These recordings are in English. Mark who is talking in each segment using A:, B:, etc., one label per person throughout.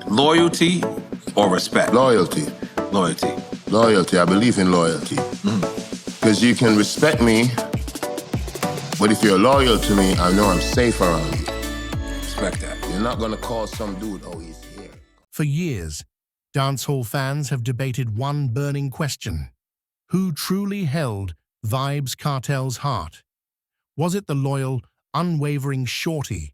A: Loyalty or respect?
B: Loyalty.
A: Loyalty.
B: Loyalty. I believe in loyalty. Because you can respect me, but if you're loyal to me, I know I'm safe around you.
A: Respect that.
B: You're not gonna call some dude, oh, he's here.
C: For years, dancehall fans have debated one burning question. Who truly held Vybz Kartel's heart? Was it the loyal, unwavering Shorty,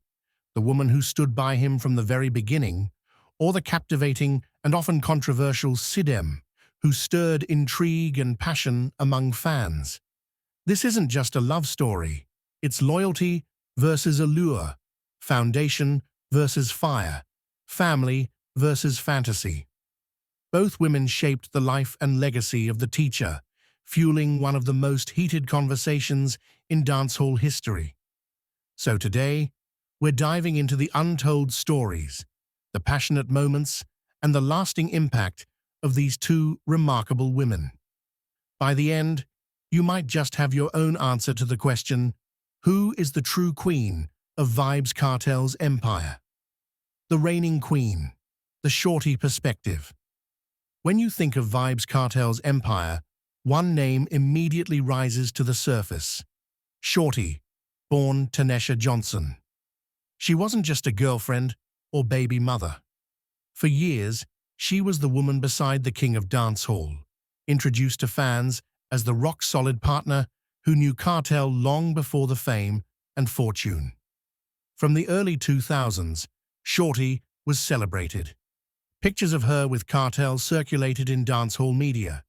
C: the woman who stood by him from the very beginning, or the captivating and often controversial Sidem, who stirred intrigue and passion among fans? This isn't just a love story. It's loyalty versus allure, foundation versus fire, family versus fantasy. Both women shaped the life and legacy of the teacher, fueling one of the most heated conversations in dancehall history. So today, we're diving into the untold stories, the passionate moments, and the lasting impact of these two remarkable women. By the end, you might just have your own answer to the question, who is the true queen of Vybz Kartel's empire? The reigning queen, the Shorty perspective. When you think of Vybz Kartel's empire, one name immediately rises to the surface. Shorty, born Tanesha Johnson. She wasn't just a girlfriend or baby mother. For years, she was the woman beside the king of dancehall, introduced to fans as the rock-solid partner who knew Kartel long before the fame and fortune. From the early 2000s, Shorty was celebrated. Pictures of her with Kartel circulated in dancehall media,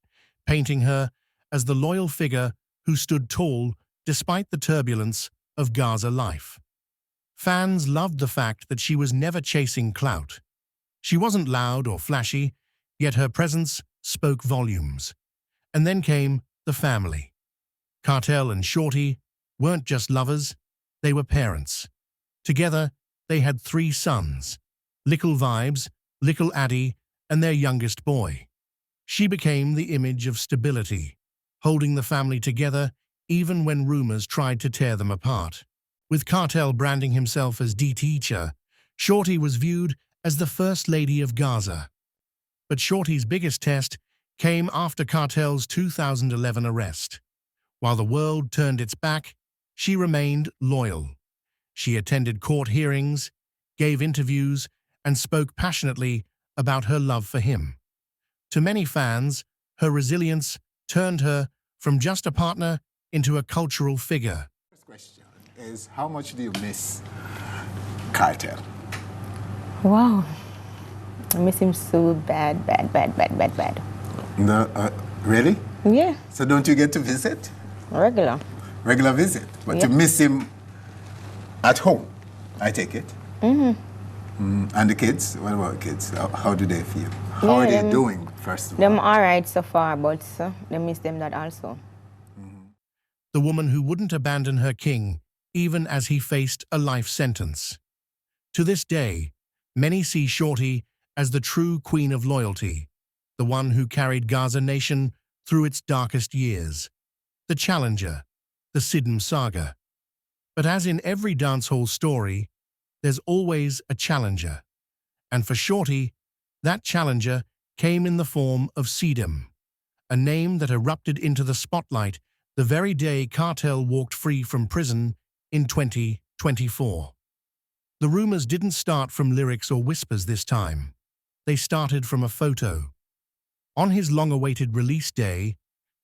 C: painting her as the loyal figure who stood tall despite the turbulence of Gaza life. Fans loved the fact that she was never chasing clout. She wasn't loud or flashy, yet her presence spoke volumes. And then came the family. Kartel and Shorty weren't just lovers, they were parents. Together, they had 3 sons, Likkle Vybz, Likkle Addi, and their youngest boy. She became the image of stability, holding the family together even when rumors tried to tear them apart. With Kartel branding himself as the teacher, Shorty was viewed as the First Lady of Gaza. But Shorty's biggest test came after Kartel's 2011 arrest. While the world turned its back, she remained loyal. She attended court hearings, gave interviews, and spoke passionately about her love for him. To many fans, her resilience turned her from just a partner into a cultural figure.
D: First question is, how much do you miss Kartel?
E: Wow. I miss him so bad.
D: No, really?
E: Yeah,
D: So don't you get to visit?
E: regular.
D: Regular visit, but you
E: Yep.
D: miss him at home, I take it. And the kids? What about kids? How do they feel? How are
E: Yeah,
D: they doing, first of all?
E: Them alright so far, but they miss them that also.
C: The woman who wouldn't abandon her king, even as he faced a life sentence. To this day, many see Shorty as the true queen of loyalty, the one who carried Gaza nation through its darkest years, the challenger, the Sidem saga. But as in every dancehall story, there's always a challenger. And for Shorty, that challenger came in the form of Sidem, a name that erupted into the spotlight the very day Kartel walked free from prison in 2024. The rumors didn't start from lyrics or whispers this time. They started from a photo. On his long-awaited release day,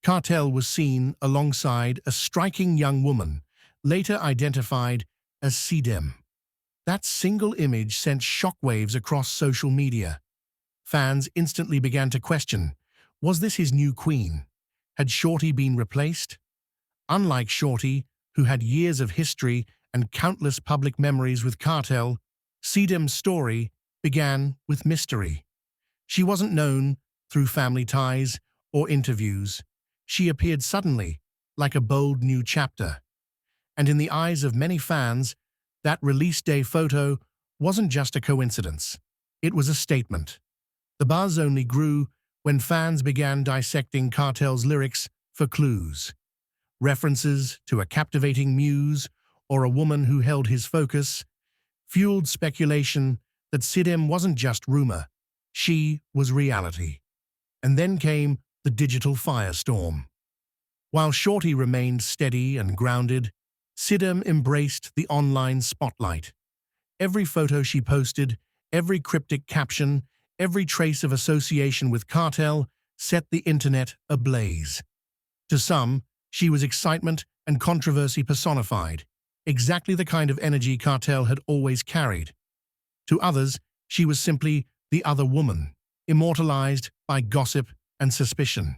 C: Kartel was seen alongside a striking young woman, later identified as Sidem. That single image sent shockwaves across social media. Fans instantly began to question, was this his new queen? Had Shorty been replaced? Unlike Shorty, who had years of history and countless public memories with Kartel, Sidem's story began with mystery. She wasn't known through family ties or interviews. She appeared suddenly, like a bold new chapter. And in the eyes of many fans, that release day photo wasn't just a coincidence. It was a statement. The buzz only grew when fans began dissecting Kartel's lyrics for clues. References to a captivating muse or a woman who held his focus fueled speculation that Sidem wasn't just rumor, she was reality. And then came the digital firestorm. While Shorty remained steady and grounded, Sidem embraced the online spotlight. Every photo she posted, every cryptic caption, every trace of association with Kartel set the internet ablaze. To some, she was excitement and controversy personified, exactly the kind of energy Kartel had always carried. To others, she was simply the other woman, immortalized by gossip and suspicion.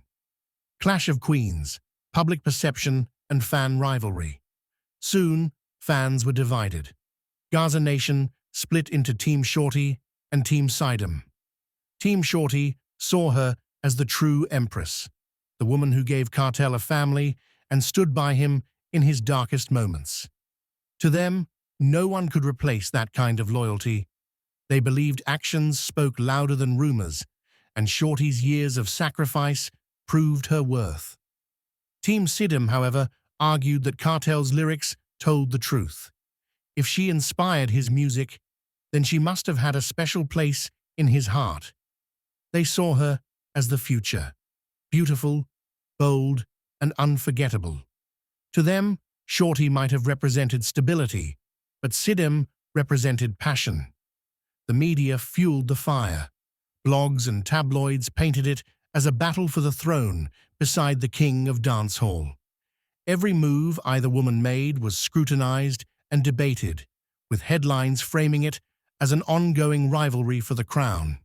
C: Clash of Queens, public perception, and fan rivalry. Soon, fans were divided. Gaza Nation split into Team Shorty and Team Sidem. Team Shorty saw her as the true empress, the woman who gave Kartel a family and stood by him in his darkest moments. To them, no one could replace that kind of loyalty. They believed actions spoke louder than rumors, and Shorty's years of sacrifice proved her worth. Team Sidem, however, argued that Kartel's lyrics told the truth. If she inspired his music, then she must have had a special place in his heart. They saw her as the future, beautiful, bold, and unforgettable. To them, Shorty might have represented stability, but Sidem represented passion. The media fueled the fire. Blogs and tabloids painted it as a battle for the throne beside the king of dancehall. Every move either woman made was scrutinized and debated, with headlines framing it as an ongoing rivalry for the crown.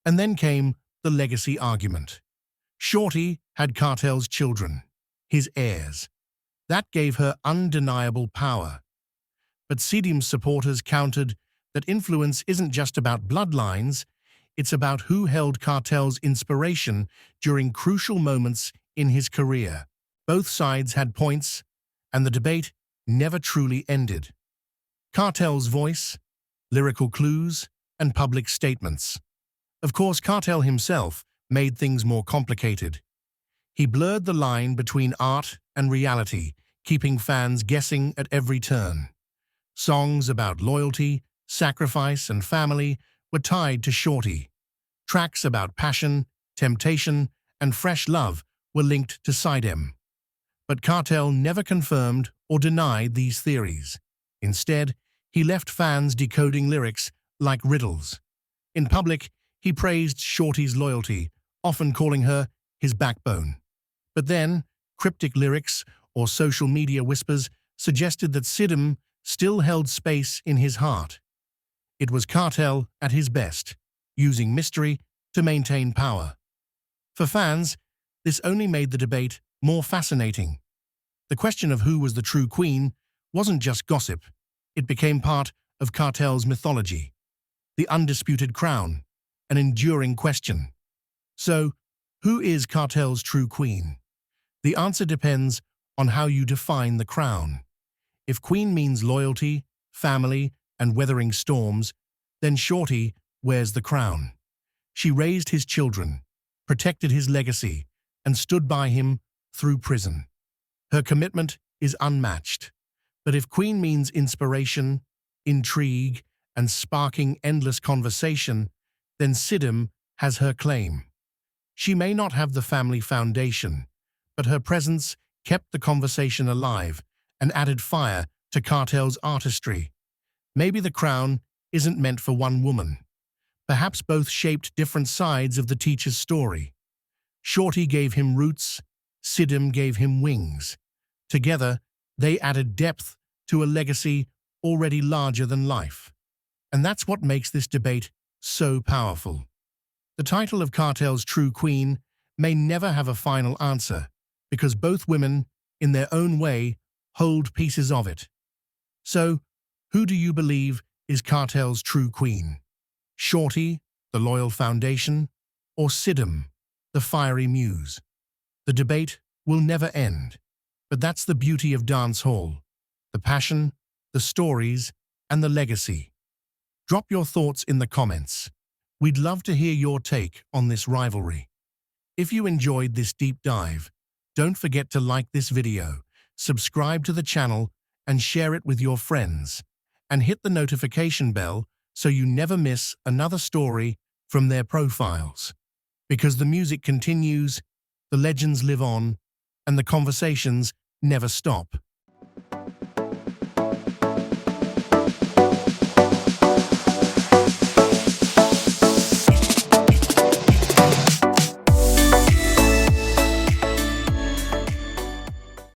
C: And then came the legacy argument. Shorty had Kartel's children, his heirs. That gave her undeniable power. But Sidem's supporters countered that influence isn't just about bloodlines, it's about who held Kartel's inspiration during crucial moments in his career. Both sides had points, and the debate never truly ended. Kartel's voice, lyrical clues, and public statements. Of course, Kartel himself made things more complicated. He blurred the line between art and reality, keeping fans guessing at every turn. Songs about loyalty, sacrifice, and family were tied to Shorty. Tracks about passion, temptation, and fresh love were linked to Sidem. But Kartel never confirmed or denied these theories. Instead, he left fans decoding lyrics like riddles. In public, he praised Shorty's loyalty, often calling her his backbone. But then, cryptic lyrics or social media whispers suggested that Sidem still held space in his heart. It was Kartel at his best, using mystery to maintain power. For fans, this only made the debate more fascinating. The question of who was the true queen wasn't just gossip. It became part of Kartel's mythology. The undisputed crown, an enduring question. So, who is Kartel's true queen? The answer depends on how you define the crown. If queen means loyalty, family, and weathering storms, then Shorty wears the crown. She raised his children, protected his legacy, and stood by him through prison. Her commitment is unmatched. But if queen means inspiration, intrigue, and sparking endless conversation, then Sidem has her claim. She may not have the family foundation, but her presence kept the conversation alive and added fire to Kartel's artistry. Maybe the crown isn't meant for one woman. Perhaps both shaped different sides of the teacher's story. Shorty gave him roots, Sidem gave him wings. Together, they added depth to a legacy already larger than life. And that's what makes this debate so powerful. The title of Kartel's true queen may never have a final answer, because both women, in their own way, hold pieces of it. So, who do you believe is Kartel's true queen? Shorty, the loyal foundation, or Sidem, the fiery muse? The debate will never end, but that's the beauty of dancehall: the passion, the stories, and the legacy. Drop your thoughts in the comments. We'd love to hear your take on this rivalry. If you enjoyed this deep dive, don't forget to like this video, subscribe to the channel, and share it with your friends. And hit the notification bell so you never miss another story from their profiles. Because the music continues, the legends live on, and the conversations never stop.